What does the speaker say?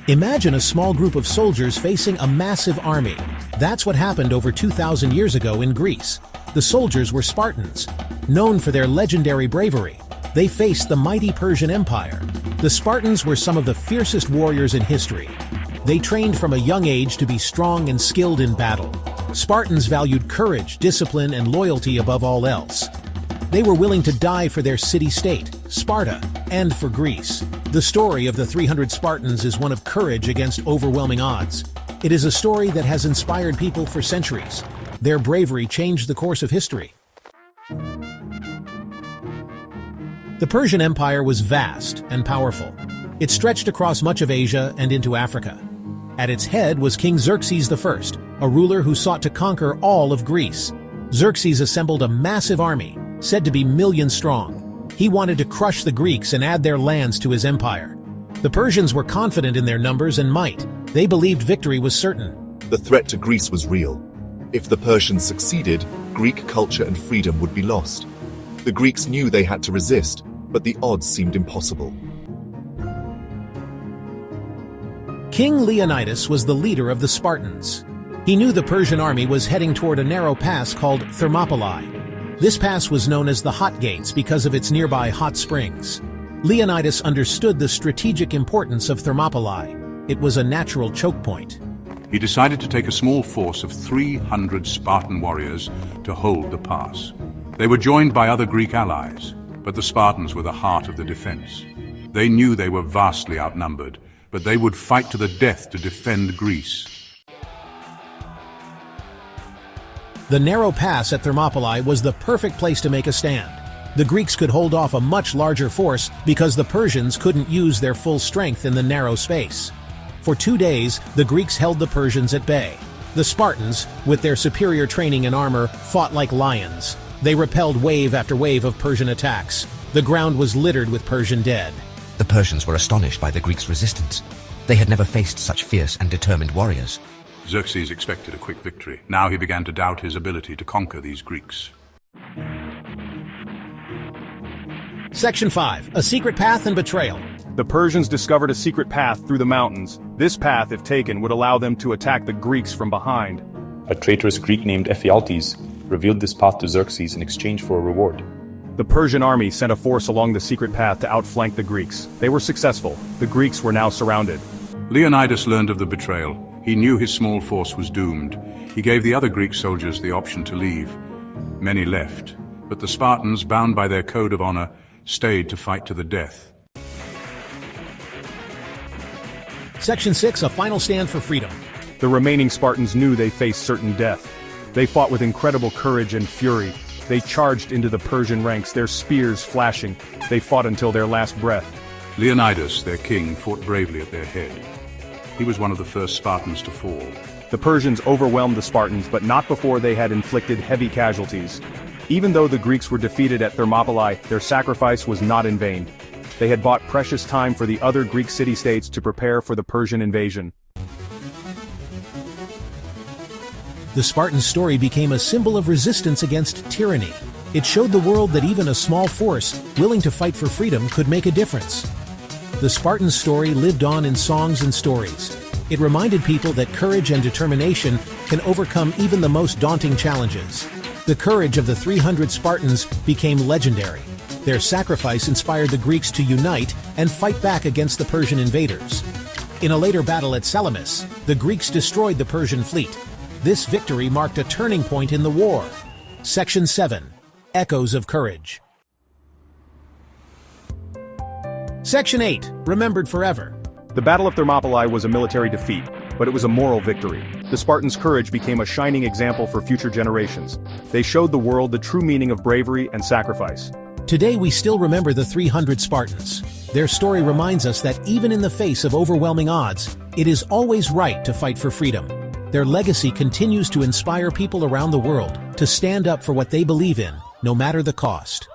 Imagine a small group of soldiers facing a massive army. That's what happened over 2,000 years ago in Greece. The soldiers were Spartans. Known for their legendary bravery, they faced the mighty Persian Empire. The Spartans were some of the fiercest warriors in history. They trained from a young age to be strong and skilled in battle. Spartans valued courage, discipline, and loyalty above all else. They were willing to die for their city-state, Sparta, and for Greece. The story of the 300 Spartans is one of courage against overwhelming odds. It is a story that has inspired people for centuries. Their bravery changed the course of history. The Persian Empire was vast and powerful. It stretched across much of Asia and into Africa. At its head was King Xerxes I, a ruler who sought to conquer all of Greece. Xerxes assembled a massive army, said to be millions strong. He wanted to crush the Greeks and add their lands to his empire. The Persians were confident in their numbers and might. They believed victory was certain. The threat to Greece was real. If the Persians succeeded, Greek culture and freedom would be lost. The Greeks knew they had to resist, but the odds seemed impossible. King Leonidas was the leader of the Spartans. He knew the Persian army was heading toward a narrow pass called Thermopylae. This pass was known as the Hot Gates because of its nearby hot springs. Leonidas understood the strategic importance of Thermopylae. It was a natural choke point. He decided to take a small force of 300 Spartan warriors to hold the pass. They were joined by other Greek allies, but the Spartans were the heart of the defense. They knew they were vastly outnumbered, but they would fight to the death to defend Greece. The narrow pass at Thermopylae was the perfect place to make a stand. The Greeks could hold off a much larger force because the Persians couldn't use their full strength in the narrow space. For 2 days, the Greeks held the Persians at bay. The Spartans, with their superior training and armor, fought like lions. They repelled wave after wave of Persian attacks. The ground was littered with Persian dead. The Persians were astonished by the Greeks' resistance. They had never faced such fierce and determined warriors. Xerxes expected a quick victory. Now he began to doubt his ability to conquer these Greeks. Section 5. A Secret Path and Betrayal. The Persians discovered a secret path through the mountains. This path, if taken, would allow them to attack the Greeks from behind. A traitorous Greek named Ephialtes revealed this path to Xerxes in exchange for a reward. The Persian army sent a force along the secret path to outflank the Greeks. They were successful. The Greeks were now surrounded. Leonidas learned of the betrayal. He knew his small force was doomed. He gave the other Greek soldiers the option to leave. Many left, but the Spartans, bound by their code of honor, stayed to fight to the death. Section 6. A Final Stand for Freedom. The remaining Spartans knew they faced certain death. They fought with incredible courage and fury. They charged into the Persian ranks, their spears flashing. They fought until their last breath. Leonidas, their king, fought bravely at their head. He was one of the first Spartans to fall. The Persians overwhelmed the Spartans, but not before they had inflicted heavy casualties. Even though the Greeks were defeated at Thermopylae, their sacrifice was not in vain. They had bought precious time for the other Greek city-states to prepare for the Persian invasion. The Spartan story became a symbol of resistance against tyranny. It showed the world that even a small force, willing to fight for freedom, could make a difference. The Spartan story lived on in songs and stories. It reminded people that courage and determination can overcome even the most daunting challenges. The courage of the 300 Spartans became legendary. Their sacrifice inspired the Greeks to unite and fight back against the Persian invaders. In a later battle at Salamis, the Greeks destroyed the Persian fleet. This victory marked a turning point in the war. Section 7. Echoes of Courage. Section 8. Remembered Forever. The Battle of Thermopylae was a military defeat, but it was a moral victory. The Spartans' courage became a shining example for future generations. They showed the world the true meaning of bravery and sacrifice. Today we still remember the 300 Spartans. Their story reminds us that even in the face of overwhelming odds, it is always right to fight for freedom. Their legacy continues to inspire people around the world to stand up for what they believe in, no matter the cost.